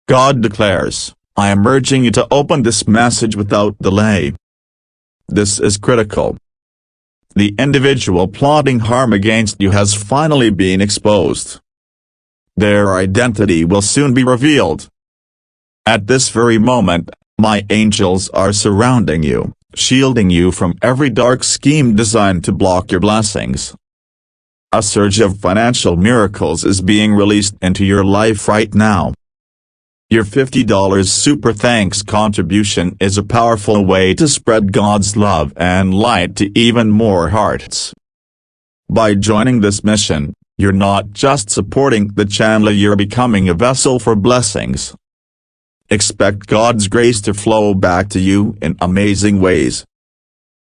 God declares, I am urging you to open this message without delay. This is critical. The individual plotting harm against you has finally been exposed. Their identity will soon be revealed. At this very moment, my angels are surrounding you, shielding you from every dark scheme designed to block your blessings. A surge of financial miracles is being released into your life right now. Your $50 super thanks contribution is a powerful way to spread God's love and light to even more hearts. By joining this mission, you're not just supporting the channel, you're becoming a vessel for blessings. Expect God's grace to flow back to you in amazing ways.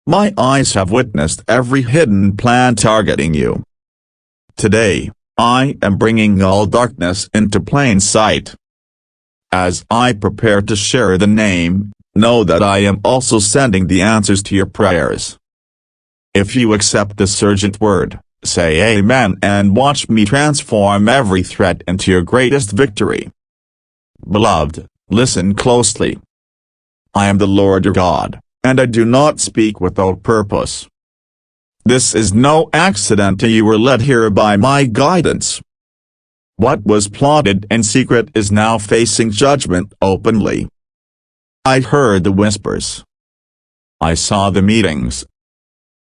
My eyes have witnessed every hidden plan targeting you. Today, I am bringing all darkness into plain sight. As I prepare to share the name, know that I am also sending the answers to your prayers. If you accept this urgent word, say Amen and watch me transform every threat into your greatest victory. Beloved, listen closely. I am the Lord your God, and I do not speak without purpose. This is no accident, you were led here by my guidance. What was plotted in secret is now facing judgment openly. I heard the whispers. I saw the meetings.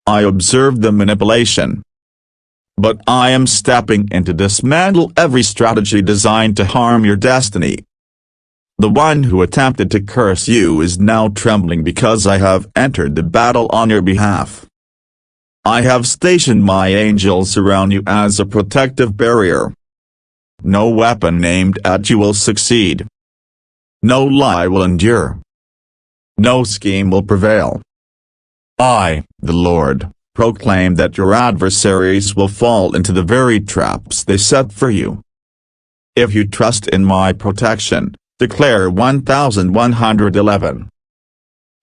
I observed the manipulation. But I am stepping in to dismantle every strategy designed to harm your destiny. The one who attempted to curse you is now trembling because I have entered the battle on your behalf. I have stationed my angels around you as a protective barrier. No weapon aimed at you will succeed. No lie will endure. No scheme will prevail. I, the Lord, proclaim that your adversaries will fall into the very traps they set for you. If you trust in my protection, declare 1111.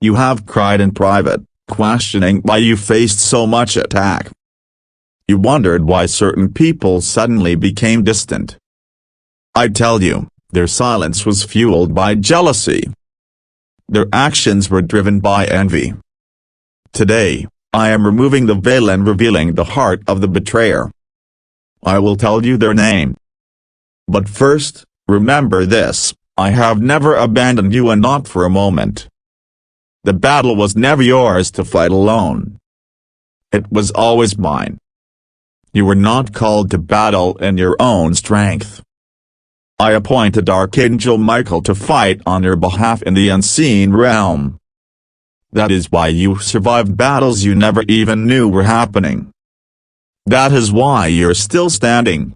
You have cried in private, questioning why you faced so much attack. You wondered why certain people suddenly became distant. I tell you, their silence was fueled by jealousy. Their actions were driven by envy. Today, I am removing the veil and revealing the heart of the betrayer. I will tell you their name. But first, remember this, I have never abandoned you, and not for a moment. The battle was never yours to fight alone. It was always mine. You were not called to battle in your own strength. I appointed Archangel Michael to fight on your behalf in the unseen realm. That is why you survived battles you never even knew were happening. That is why you're still standing.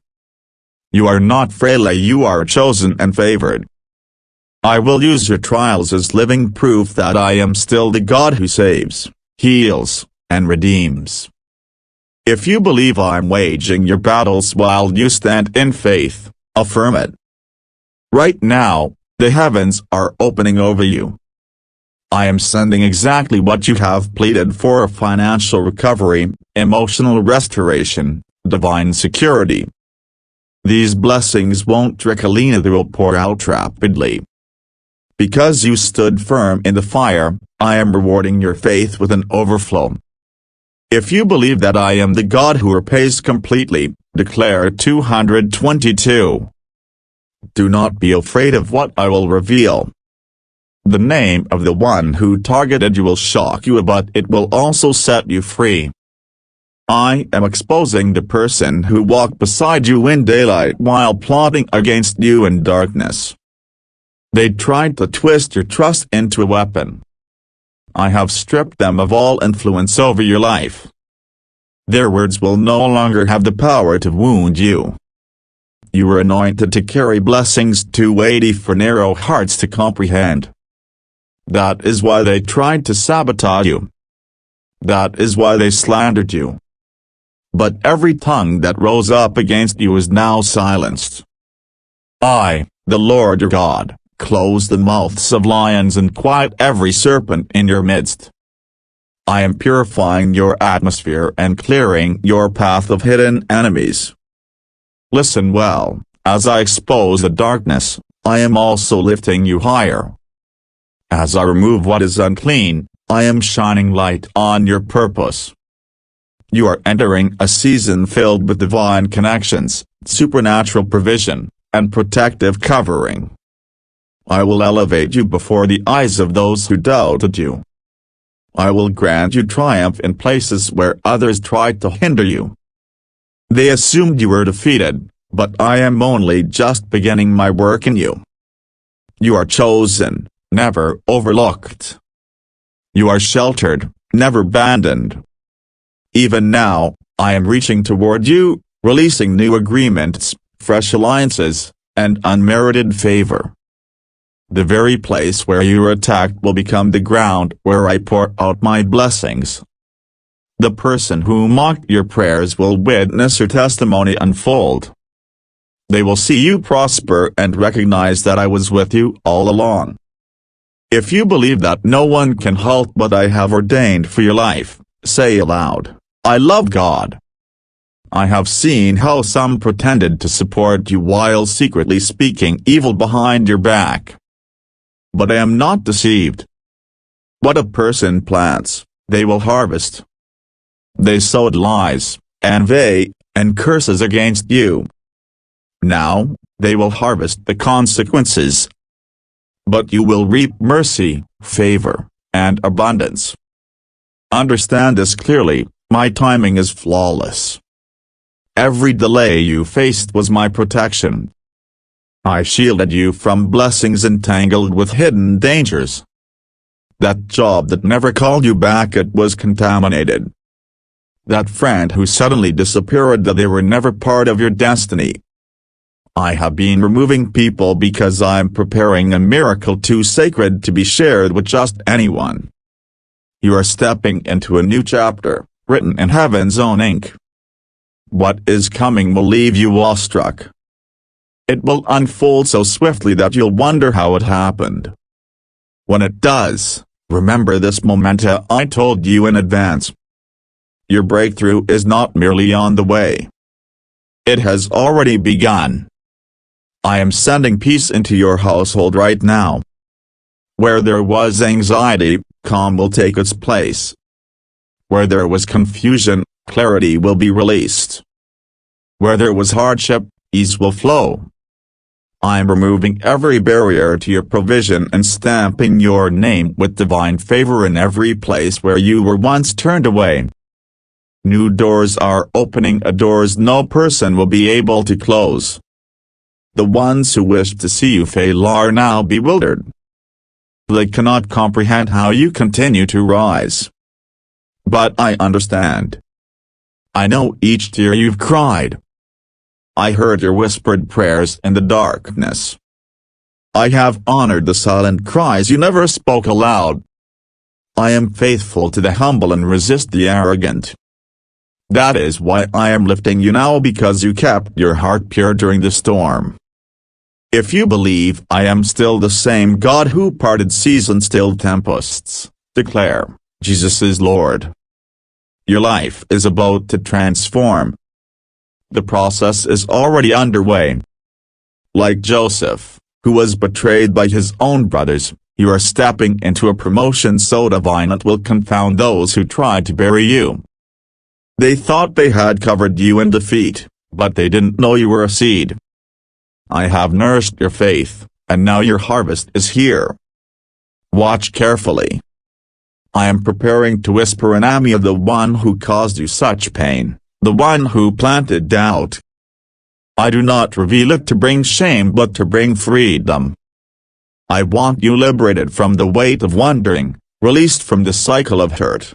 You are not frail, you are chosen and favored. I will use your trials as living proof that I am still the God who saves, heals, and redeems. If you believe I'm waging your battles while you stand in faith, affirm it. Right now, the heavens are opening over you. I am sending exactly what you have pleaded for: financial recovery, emotional restoration, divine security. These blessings won't trickle in, they will pour out rapidly. Because you stood firm in the fire, I am rewarding your faith with an overflow. If you believe that I am the God who repays completely, declare 222. Do not be afraid of what I will reveal. The name of the one who targeted you will shock you, but it will also set you free. I am exposing the person who walked beside you in daylight while plotting against you in darkness. They tried to twist your trust into a weapon. I have stripped them of all influence over your life. Their words will no longer have the power to wound you. You were anointed to carry blessings too weighty for narrow hearts to comprehend. That is why they tried to sabotage you. That is why they slandered you. But every tongue that rose up against you is now silenced. I, the Lord your God, close the mouths of lions and quiet every serpent in your midst. I am purifying your atmosphere and clearing your path of hidden enemies. Listen well, as I expose the darkness, I am also lifting you higher. As I remove what is unclean, I am shining light on your purpose. You are entering a season filled with divine connections, supernatural provision, and protective covering. I will elevate you before the eyes of those who doubted you. I will grant you triumph in places where others tried to hinder you. They assumed you were defeated, but I am only just beginning my work in you. You are chosen, never overlooked. You are sheltered, never abandoned. Even now, I am reaching toward you, releasing new agreements, fresh alliances, and unmerited favor. The very place where you were attacked will become the ground where I pour out my blessings. The person who mocked your prayers will witness your testimony unfold. They will see you prosper and recognize that I was with you all along. If you believe that no one can halt what I have ordained for your life, say aloud, I love God. I have seen how some pretended to support you while secretly speaking evil behind your back. But I am not deceived. What a person plants, they will harvest. They sowed lies, envy, and curses against you. Now, they will harvest the consequences. But you will reap mercy, favor, and abundance. Understand this clearly, my timing is flawless. Every delay you faced was my protection. I shielded you from blessings entangled with hidden dangers. That job that never called you back, it was contaminated. That friend who suddenly disappeared, that they were never part of your destiny. I have been removing people because I'm preparing a miracle too sacred to be shared with just anyone. You are stepping into a new chapter, written in heaven's own ink. What is coming will leave you awestruck. It will unfold so swiftly that you'll wonder how it happened. When it does, remember this memento I told you in advance. Your breakthrough is not merely on the way. It has already begun. I am sending peace into your household right now. Where there was anxiety, calm will take its place. Where there was confusion, clarity will be released. Where there was hardship, ease will flow. I am removing every barrier to your provision and stamping your name with divine favor in every place where you were once turned away. New doors are opening, doors no person will be able to close. The ones who wished to see you fail are now bewildered. They cannot comprehend how you continue to rise. But I understand. I know each tear you've cried. I heard your whispered prayers in the darkness. I have honored the silent cries you never spoke aloud. I am faithful to the humble and resist the arrogant. That is why I am lifting you now, because you kept your heart pure during the storm. If you believe I am still the same God who parted seas and stilled tempests, declare, Jesus is Lord. Your life is about to transform. The process is already underway. Like Joseph, who was betrayed by his own brothers, you are stepping into a promotion so divine it will confound those who tried to bury you. They thought they had covered you in defeat, but they didn't know you were a seed. I have nourished your faith, and now your harvest is here. Watch carefully. I am preparing to whisper an enemy of the one who caused you such pain, the one who planted doubt. I do not reveal it to bring shame but to bring freedom. I want you liberated from the weight of wondering, released from the cycle of hurt.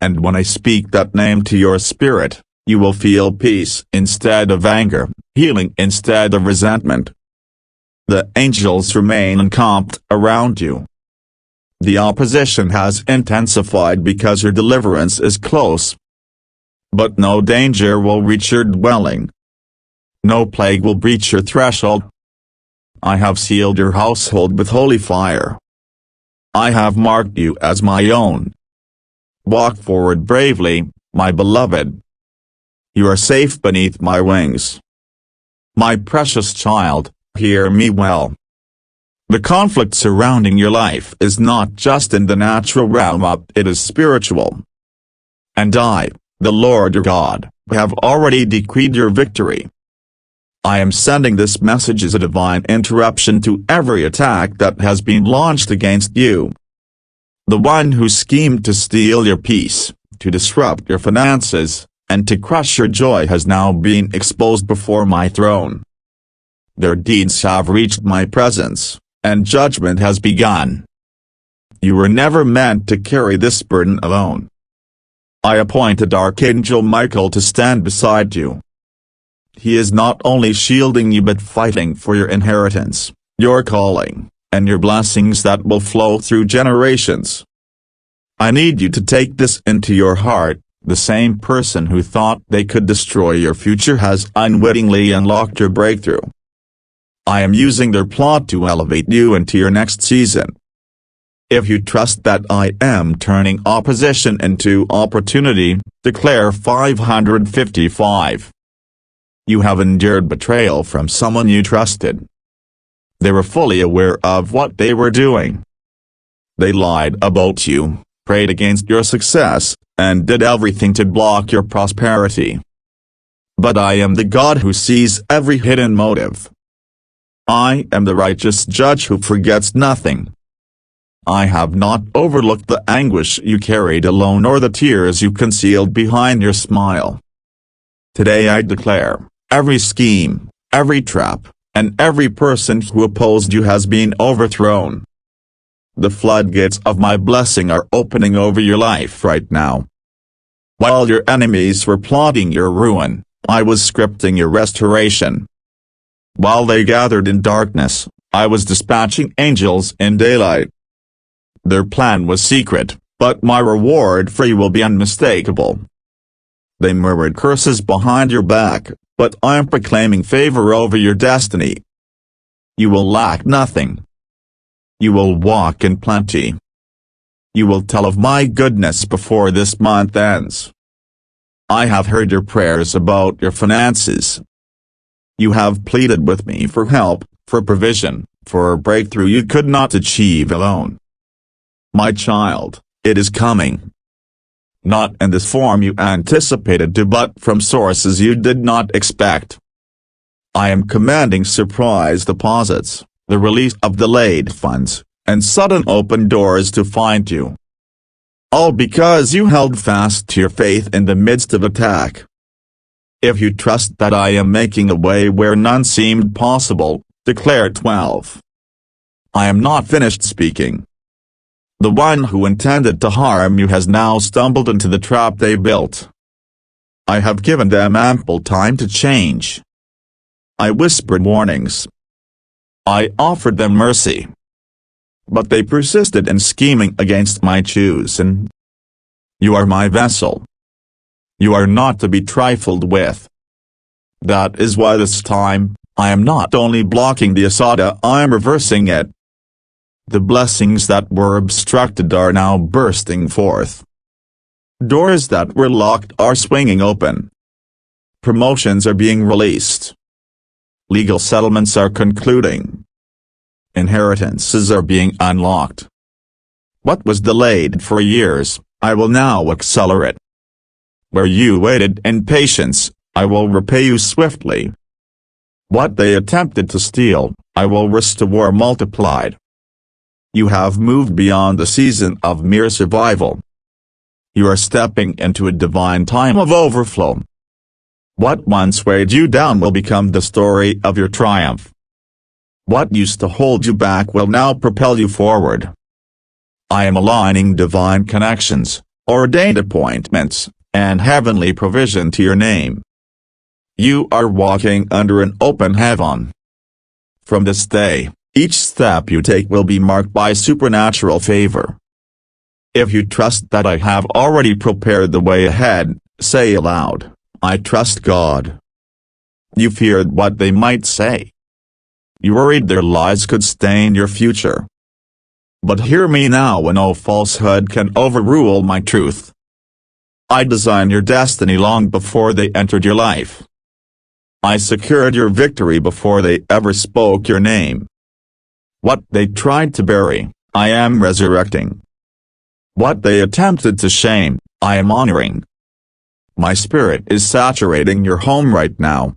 And when I speak that name to your spirit, you will feel peace instead of anger, healing instead of resentment. The angels remain encamped around you. The opposition has intensified because your deliverance is close. But no danger will reach your dwelling. No plague will breach your threshold. I have sealed your household with holy fire. I have marked you as my own. Walk forward bravely, my beloved. You are safe beneath my wings. My precious child, Hear me well. The conflict surrounding your life is not just in the natural realm, it is spiritual. And I, the Lord your God, have already decreed your victory. I am sending this message as a divine interruption to every attack that has been launched against you. The one who schemed to steal your peace, to disrupt your finances, and to crush your joy has now been exposed before my throne. Their deeds have reached my presence, and judgment has begun. You were never meant to carry this burden alone. I appointed Archangel Michael to stand beside you. He is not only shielding you but fighting for your inheritance, your calling, and your blessings that will flow through generations. I need you to take this into your heart. The same person who thought they could destroy your future has unwittingly unlocked your breakthrough. I am using their plot to elevate you into your next season. If you trust that I am turning opposition into opportunity, declare 555. You have endured betrayal from someone you trusted. They were fully aware of what they were doing. They lied about you, prayed against your success, and did everything to block your prosperity. But I am the God who sees every hidden motive. I am the righteous judge who forgets nothing. I have not overlooked the anguish you carried alone or the tears you concealed behind your smile. Today I declare, every scheme, every trap, and every person who opposed you has been overthrown. The floodgates of my blessing are opening over your life right now. While your enemies were plotting your ruin, I was scripting your restoration. While they gathered in darkness, I was dispatching angels in daylight. Their plan was secret, but my reward for you will be unmistakable. They murmured curses behind your back, but I am proclaiming favor over your destiny. You will lack nothing. You will walk in plenty. You will tell of my goodness before this month ends. I have heard your prayers about your finances. You have pleaded with me for help, for provision, for a breakthrough you could not achieve alone. My child, it is coming. Not in this form you anticipated but from sources you did not expect. I am commanding surprise deposits, the release of delayed funds, and sudden open doors to find you. All because you held fast to your faith in the midst of attack. If you trust that I am making a way where none seemed possible, declare 12. I am not finished speaking. The one who intended to harm you has now stumbled into the trap they built. I have given them ample time to change. I whispered warnings. I offered them mercy. But they persisted in scheming against my choosing. You are my vessel. You are not to be trifled with. That is why this time, I am not only blocking the assault, I am reversing it. The blessings that were obstructed are now bursting forth. Doors that were locked are swinging open. Promotions are being released. Legal settlements are concluding. Inheritances are being unlocked. What was delayed for years, I will now accelerate. Where you waited in patience, I will repay you swiftly. What they attempted to steal, I will restore multiplied. You have moved beyond the season of mere survival. You are stepping into a divine time of overflow. What once weighed you down will become the story of your triumph. What used to hold you back will now propel you forward. I am aligning divine connections, ordained appointments, and heavenly provision to your name. You are walking under an open heaven. From this day, each step you take will be marked by supernatural favor. If you trust that I have already prepared the way ahead, say aloud, I trust God. You feared what they might say. You worried their lies could stain your future. But hear me now, when no falsehood can overrule my truth. I designed your destiny long before they entered your life. I secured your victory before they ever spoke your name. What they tried to bury, I am resurrecting. What they attempted to shame, I am honoring. My spirit is saturating your home right now.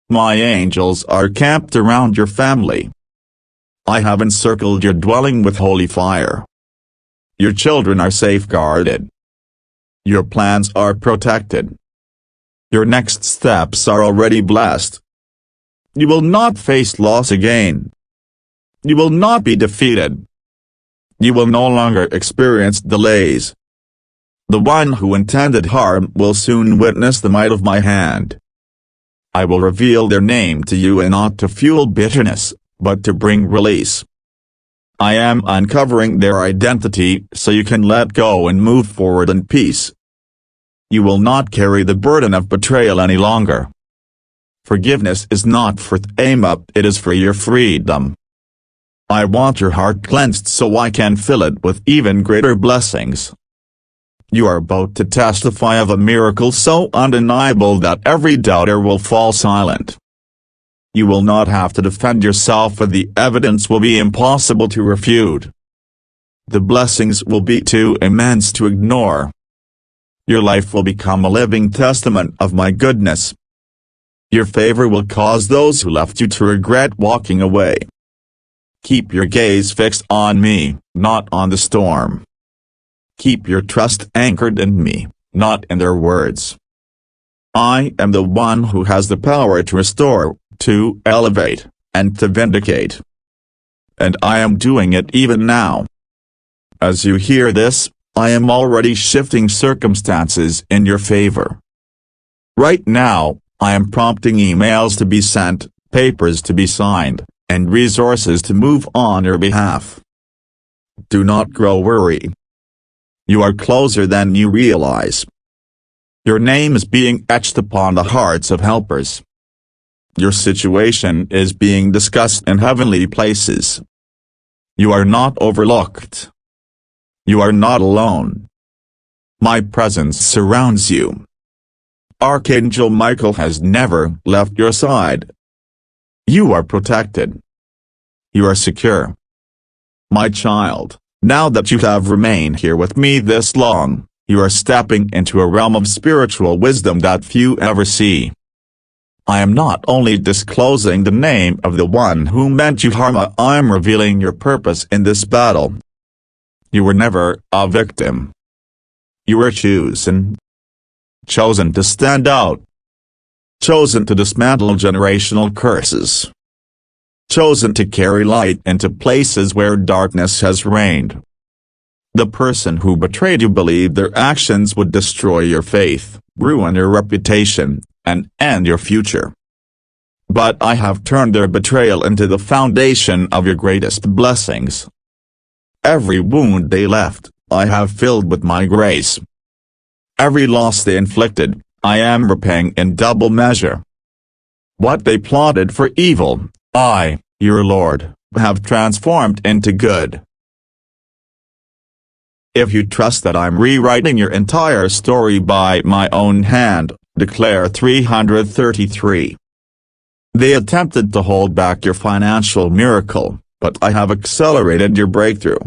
My angels are camped around your family. I have encircled your dwelling with holy fire. Your children are safeguarded. Your plans are protected. Your next steps are already blessed. You will not face loss again. You will not be defeated. You will no longer experience delays. The one who intended harm will soon witness the might of my hand. I will reveal their name to you, and not to fuel bitterness, but to bring release. I am uncovering their identity so you can let go and move forward in peace. You will not carry the burden of betrayal any longer. Forgiveness is not for aim up, it is for your freedom. I want your heart cleansed so I can fill it with even greater blessings. You are about to testify of a miracle so undeniable that every doubter will fall silent. You will not have to defend yourself, for the evidence will be impossible to refute. The blessings will be too immense to ignore. Your life will become a living testament of my goodness. Your favor will cause those who left you to regret walking away. Keep your gaze fixed on me, not on the storm. Keep your trust anchored in me, not in their words. I am the one who has the power to restore, to elevate, and to vindicate. And I am doing it even now. As you hear this, I am already shifting circumstances in your favor. Right now, I am prompting emails to be sent, papers to be signed, and resources to move on your behalf. Do not grow weary. You are closer than you realize. Your name is being etched upon the hearts of helpers. Your situation is being discussed in heavenly places. You are not overlooked. You are not alone. My presence surrounds you. Archangel Michael has never left your side. You are protected. You are secure. My child, now that you have remained here with me this long, you are stepping into a realm of spiritual wisdom that few ever see. I am not only disclosing the name of the one who meant you harm, I am revealing your purpose in this battle. You were never a victim. You were chosen. Chosen to stand out. Chosen to dismantle generational curses. Chosen to carry light into places where darkness has reigned. The person who betrayed you believed their actions would destroy your faith, ruin your reputation, and end your future. But I have turned their betrayal into the foundation of your greatest blessings. Every wound they left, I have filled with my grace. Every loss they inflicted, I am repaying in double measure. What they plotted for evil, I, your Lord, have transformed into good. If you trust that I'm rewriting your entire story by my own hand, declare 333. They attempted to hold back your financial miracle, but I have accelerated your breakthrough.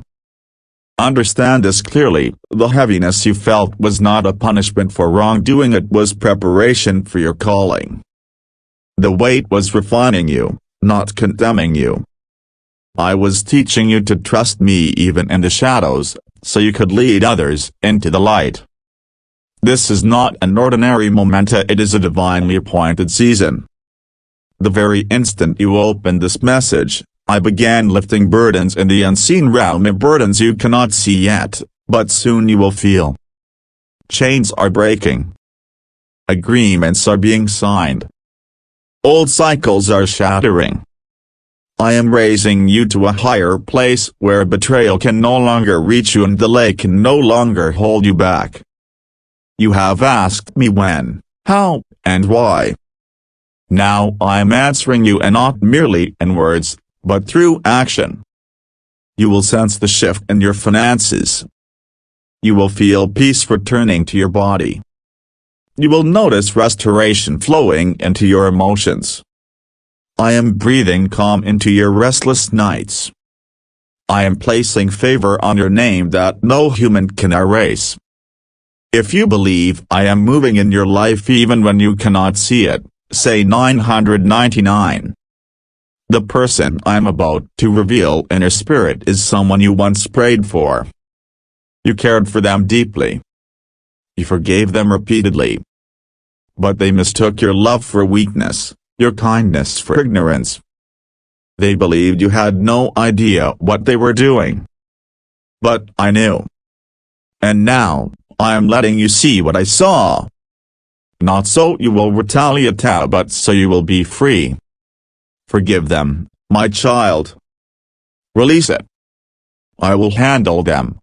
Understand this clearly, the heaviness you felt was not a punishment for wrongdoing, it was preparation for your calling. The weight was refining you, not condemning you. I was teaching you to trust me even in the shadows, so you could lead others into the light. This is not an ordinary momenta, it is a divinely appointed season. The very instant you opened this message, I began lifting burdens in the unseen realm, burdens you cannot see yet, but soon you will feel. Chains are breaking. Agreements are being signed. Old cycles are shattering. I am raising you to a higher place where betrayal can no longer reach you and delay can no longer hold you back. You have asked me when, how, and why. Now I am answering you, and not merely in words, but through action. You will sense the shift in your finances. You will feel peace returning to your body. you will notice restoration flowing into your emotions. I am breathing calm into your restless nights. I am placing favor on your name that no human can erase. If you believe I am moving in your life even when you cannot see it, say 999. The person I am about to reveal in your spirit is someone you once prayed for. You cared for them deeply. You forgave them repeatedly. But they mistook your love for weakness, your kindness for ignorance. They believed you had no idea what they were doing. But I knew. And now, I am letting you see what I saw. Not so you will retaliate, but so you will be free. Forgive them, my child. Release it. I will handle them.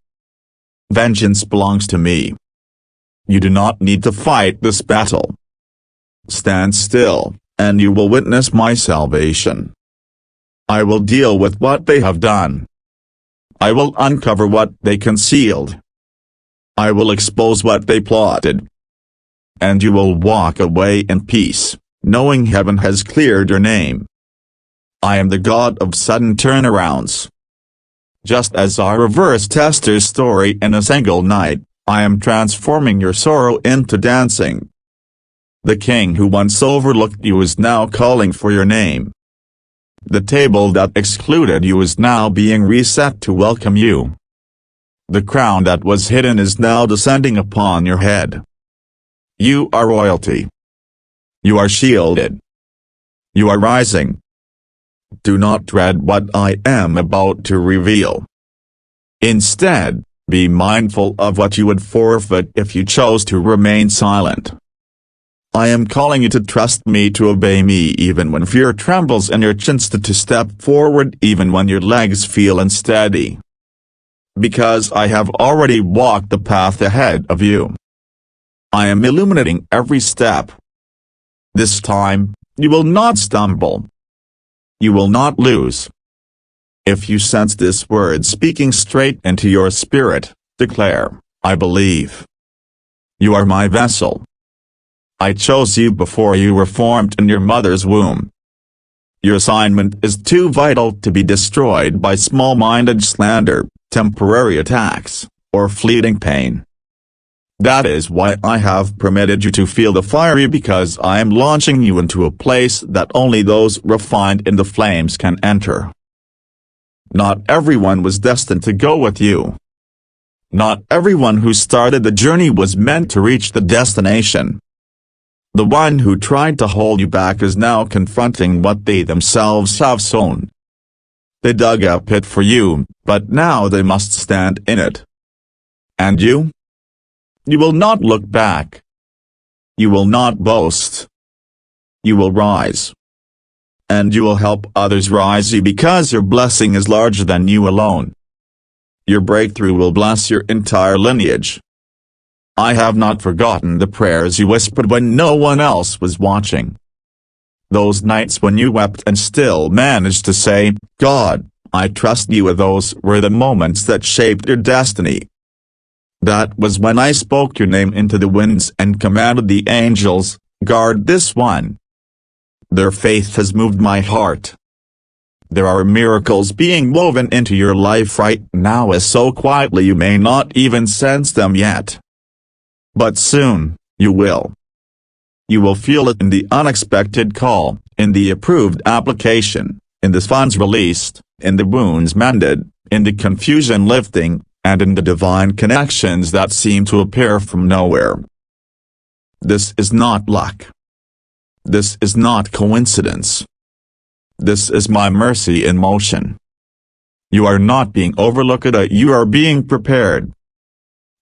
Vengeance belongs to me. You do not need to fight this battle. Stand still, and you will witness my salvation. I will deal with what they have done. I will uncover what they concealed. I will expose what they plotted. And you will walk away in peace, knowing heaven has cleared your name. I am the God of sudden turnarounds. Just as I reversed Esther's story in a single night, I am transforming your sorrow into dancing. The king who once overlooked you is now calling for your name. The table that excluded you is now being reset to welcome you. The crown that was hidden is now descending upon your head. You are royalty. You are shielded. You are rising. Do not dread what I am about to reveal. Instead, be mindful of what you would forfeit if you chose to remain silent. I am calling you to trust me, to obey me even when fear trembles in your chest, to step forward even when your legs feel unsteady. Because I have already walked the path ahead of you. I am illuminating every step. This time, you will not stumble. You will not lose. If you sense this word speaking straight into your spirit, declare, I believe. You are my vessel. I chose you before you were formed in your mother's womb. Your assignment is too vital to be destroyed by small-minded slander, temporary attacks, or fleeting pain. That is why I have permitted you to feel the fire, because I am launching you into a place that only those refined in the flames can enter. Not everyone was destined to go with you. Not everyone who started the journey was meant to reach the destination. The one who tried to hold you back is now confronting what they themselves have sown. They dug a pit for you, but now they must stand in it. And you? You will not look back. You will not boast. You will rise. And you will help others rise because your blessing is larger than you alone. Your breakthrough will bless your entire lineage. I have not forgotten the prayers you whispered when no one else was watching. Those nights when you wept and still managed to say, God, I trust you. Those were the moments that shaped your destiny. That was when I spoke your name into the winds and commanded the angels, guard this one. Their faith has moved my heart. There are miracles being woven into your life right now, as so quietly you may not even sense them yet. But soon, you will. You will feel it in the unexpected call, in the approved application, in the funds released, in the wounds mended, in the confusion lifting, and in the divine connections that seem to appear from nowhere. This is not luck. This is not coincidence. This is my mercy in motion. You are not being overlooked, you are being prepared.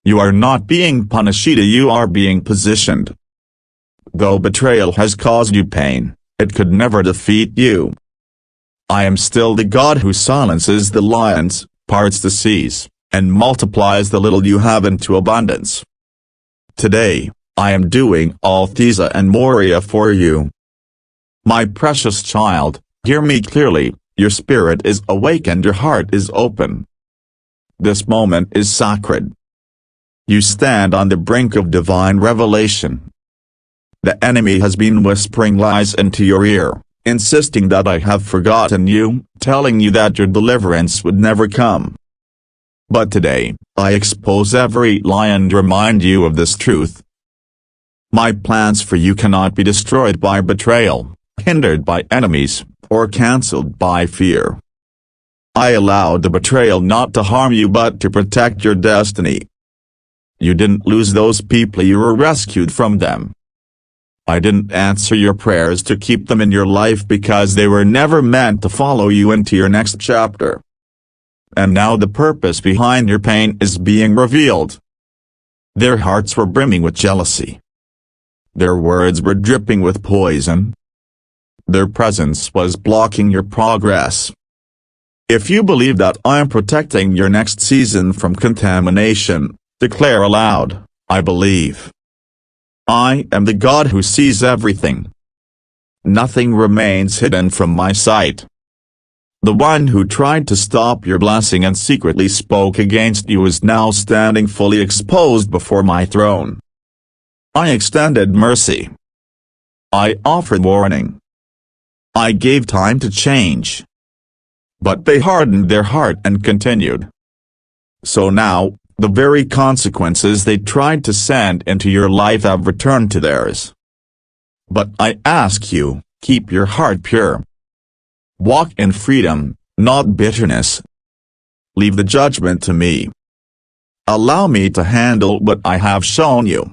You are not being punished, you are being positioned. Though betrayal has caused you pain, it could never defeat you. I am still the God who silences the lions, parts the seas, and multiplies the little you have into abundance. Today, I am doing all these and more for you. My precious child, hear me clearly, your spirit is awake and your heart is open. This moment is sacred. You stand on the brink of divine revelation. The enemy has been whispering lies into your ear, insisting that I have forgotten you, telling you that your deliverance would never come. But today, I expose every lie and remind you of this truth. My plans for you cannot be destroyed by betrayal, hindered by enemies, or cancelled by fear. I allowed the betrayal not to harm you but to protect your destiny. You didn't lose those people, you were rescued from them. I didn't answer your prayers to keep them in your life because they were never meant to follow you into your next chapter. And now the purpose behind your pain is being revealed. Their hearts were brimming with jealousy. Their words were dripping with poison. Their presence was blocking your progress. If you believe that I am protecting your next season from contamination, declare aloud, I believe. I am the God who sees everything. Nothing remains hidden from my sight. The one who tried to stop your blessing and secretly spoke against you is now standing fully exposed before my throne. I extended mercy. I offered warning. I gave time to change. But they hardened their heart and continued. So now, the very consequences they tried to send into your life have returned to theirs. But I ask you, keep your heart pure. Walk in freedom, not bitterness. Leave the judgment to me. Allow me to handle what I have shown you.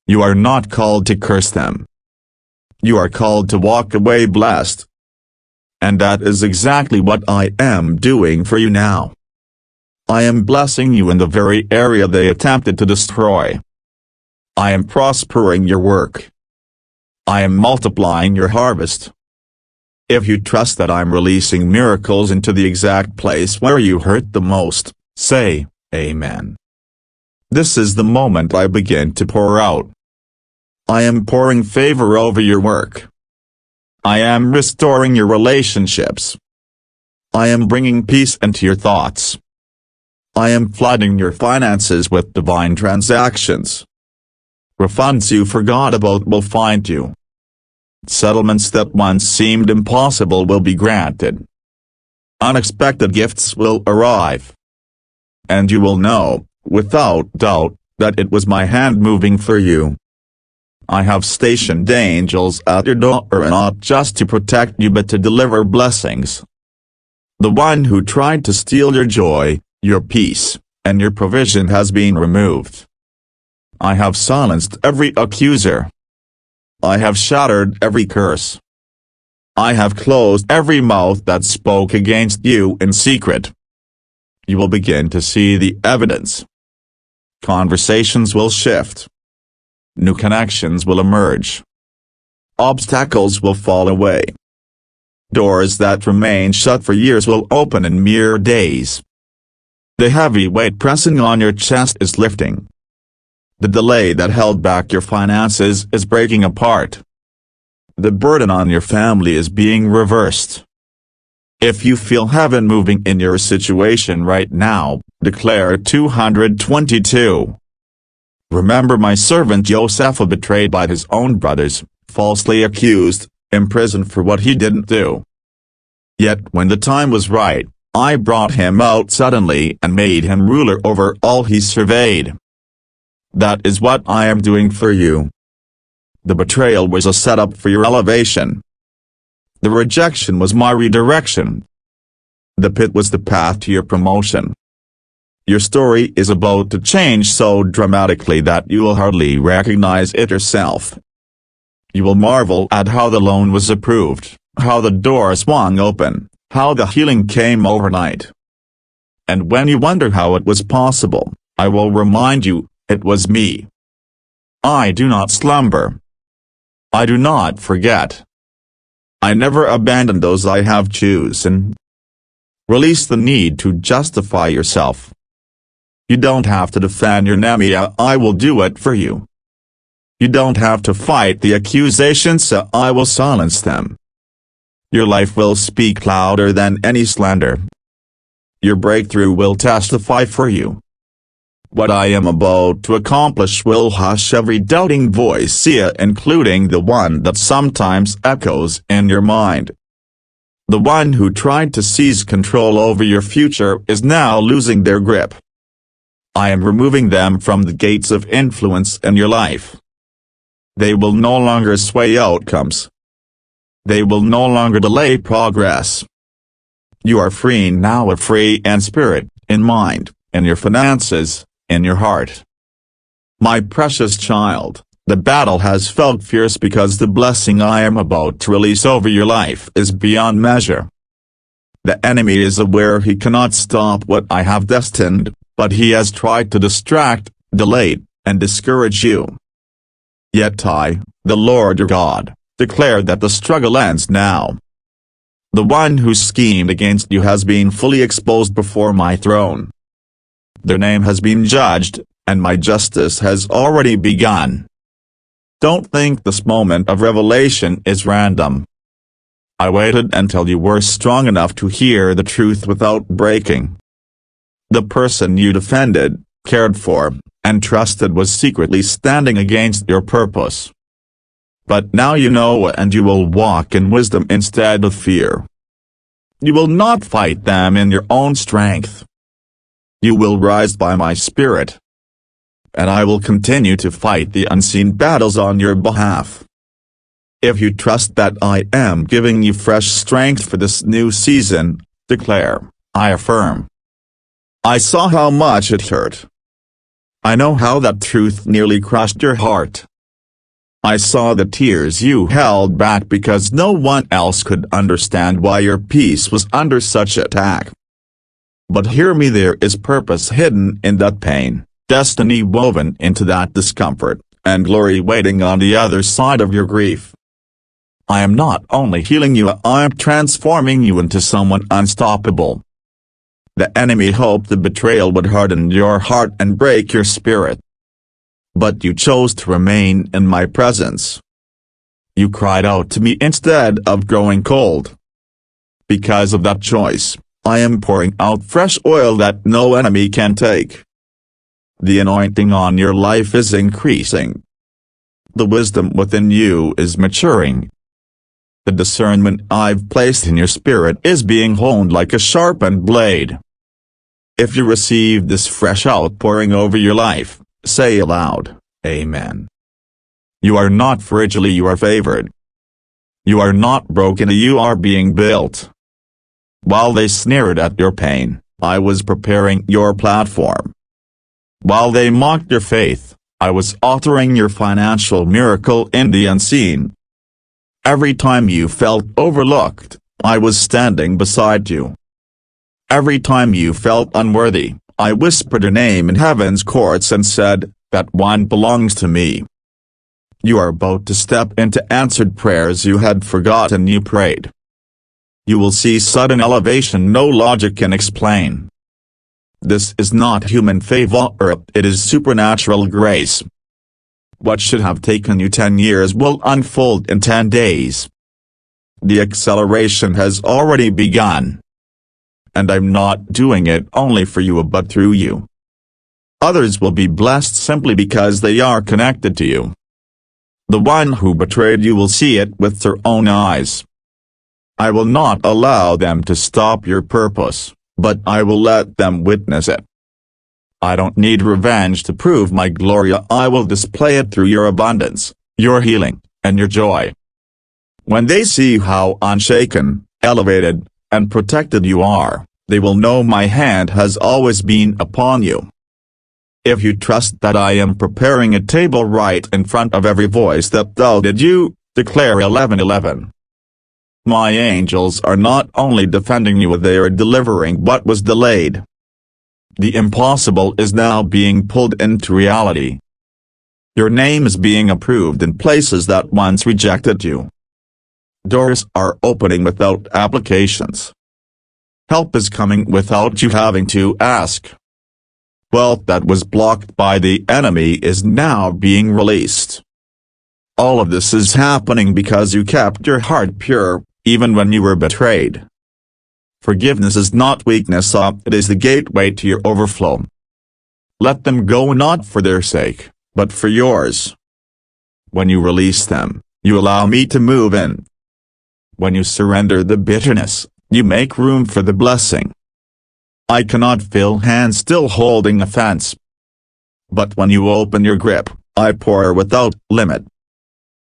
You are not called to curse them. You are called to walk away blessed. And that is exactly what I am doing for you now. I am blessing you in the very area they attempted to destroy. I am prospering your work. I am multiplying your harvest. If you trust that I'm releasing miracles into the exact place where you hurt the most, say, Amen. This is the moment I begin to pour out. I am pouring favor over your work. I am restoring your relationships. I am bringing peace into your thoughts. I am flooding your finances with divine transactions. Refunds you forgot about will find you. Settlements that once seemed impossible will be granted. Unexpected gifts will arrive. And you will know, without doubt, that it was my hand moving for you. I have stationed angels at your door not just to protect you but to deliver blessings. The one who tried to steal your joy, your peace, and your provision has been removed. I have silenced every accuser. I have shattered every curse. I have closed every mouth that spoke against you in secret. You will begin to see the evidence. Conversations will shift. New connections will emerge. Obstacles will fall away. Doors that remain shut for years will open in mere days. The heavy weight pressing on your chest is lifting. The delay that held back your finances is breaking apart. The burden on your family is being reversed. If you feel heaven moving in your situation right now, declare 222. Remember my servant Joseph, betrayed by his own brothers, falsely accused, imprisoned for what he didn't do. Yet when the time was right, I brought him out suddenly and made him ruler over all he surveyed. That is what I am doing for you. The betrayal was a setup for your elevation. The rejection was my redirection. The pit was the path to your promotion. Your story is about to change so dramatically that you will hardly recognize it yourself. You will marvel at how the loan was approved, how the door swung open, how the healing came overnight. And when you wonder how it was possible, I will remind you, it was me. I do not slumber. I do not forget. I never abandon those I have chosen. Release the need to justify yourself. You don't have to defend your enemy, I will do it for you. You don't have to fight the accusations, I will silence them. Your life will speak louder than any slander. Your breakthrough will testify for you. What I am about to accomplish will hush every doubting voice, including the one that sometimes echoes in your mind. The one who tried to seize control over your future is now losing their grip. I am removing them from the gates of influence in your life. They will no longer sway outcomes. They will no longer delay progress. You are free now, free in spirit, in mind, in your finances, in your heart. My precious child, the battle has felt fierce because the blessing I am about to release over your life is beyond measure. The enemy is aware he cannot stop what I have destined, but he has tried to distract, delay, and discourage you. Yet I, the Lord your God, declare that the struggle ends now. The one who schemed against you has been fully exposed before my throne. Their name has been judged, and my justice has already begun. Don't think this moment of revelation is random. I waited until you were strong enough to hear the truth without breaking. The person you defended, cared for, and trusted was secretly standing against your purpose. But now you know, and you will walk in wisdom instead of fear. You will not fight them in your own strength. You will rise by my spirit. And I will continue to fight the unseen battles on your behalf. If you trust that I am giving you fresh strength for this new season, declare, I affirm. I saw how much it hurt. I know how that truth nearly crushed your heart. I saw the tears you held back because no one else could understand why your peace was under such attack. But hear me, there is purpose hidden in that pain, destiny woven into that discomfort, and glory waiting on the other side of your grief. I am not only healing you, I am transforming you into someone unstoppable. The enemy hoped the betrayal would harden your heart and break your spirit. But you chose to remain in my presence. You cried out to me instead of growing cold. Because of that choice, I am pouring out fresh oil that no enemy can take. The anointing on your life is increasing. The wisdom within you is maturing. The discernment I've placed in your spirit is being honed like a sharpened blade. If you receive this fresh outpouring over your life, say aloud, Amen. You are not fragile, you are favored. You are not broken, you are being built. While they sneered at your pain, I was preparing your platform. While they mocked your faith, I was authoring your financial miracle in the unseen. Every time you felt overlooked, I was standing beside you. Every time you felt unworthy, I whispered your name in heaven's courts and said, that one belongs to me. You are about to step into answered prayers you had forgotten you prayed. You will see sudden elevation no logic can explain. This is not human favor, it is supernatural grace. What should have taken you 10 years will unfold in 10 days. The acceleration has already begun. And I'm not doing it only for you but through you. Others will be blessed simply because they are connected to you. The one who betrayed you will see it with their own eyes. I will not allow them to stop your purpose, but I will let them witness it. I don't need revenge to prove my glory, I will display it through your abundance, your healing, and your joy. When they see how unshaken, elevated, and protected you are, they will know my hand has always been upon you. If you trust that I am preparing a table right in front of every voice that doubted you, declare 11:11. My angels are not only defending you, they are delivering what was delayed. The impossible is now being pulled into reality. Your name is being approved in places that once rejected you. Doors are opening without applications. Help is coming without you having to ask. Wealth that was blocked by the enemy is now being released. All of this is happening because you kept your heart pure, even when you were betrayed. Forgiveness is not weakness, it is the gateway to your overflow. Let them go not for their sake, but for yours. When you release them, you allow me to move in. When you surrender the bitterness, you make room for the blessing. I cannot fill hands still holding offense. But when you open your grip, I pour without limit.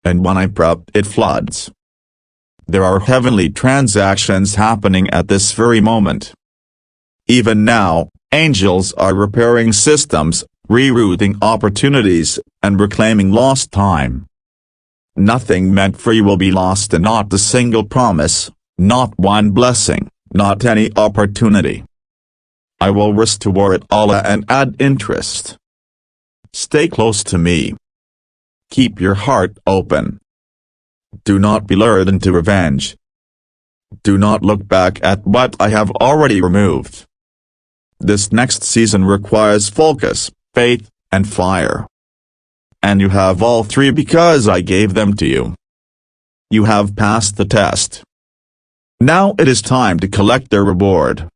And when I prep, it floods. There are heavenly transactions happening at this very moment. Even now, angels are repairing systems, rerouting opportunities, and reclaiming lost time. Nothing meant for you will be lost, and not a single promise, not one blessing, not any opportunity. I will restore it all and add interest. Stay close to me. Keep your heart open. Do not be lured into revenge. Do not look back at what I have already removed. This next season requires focus, faith, and fire. And you have all three because I gave them to you. You have passed the test. Now it is time to collect their reward.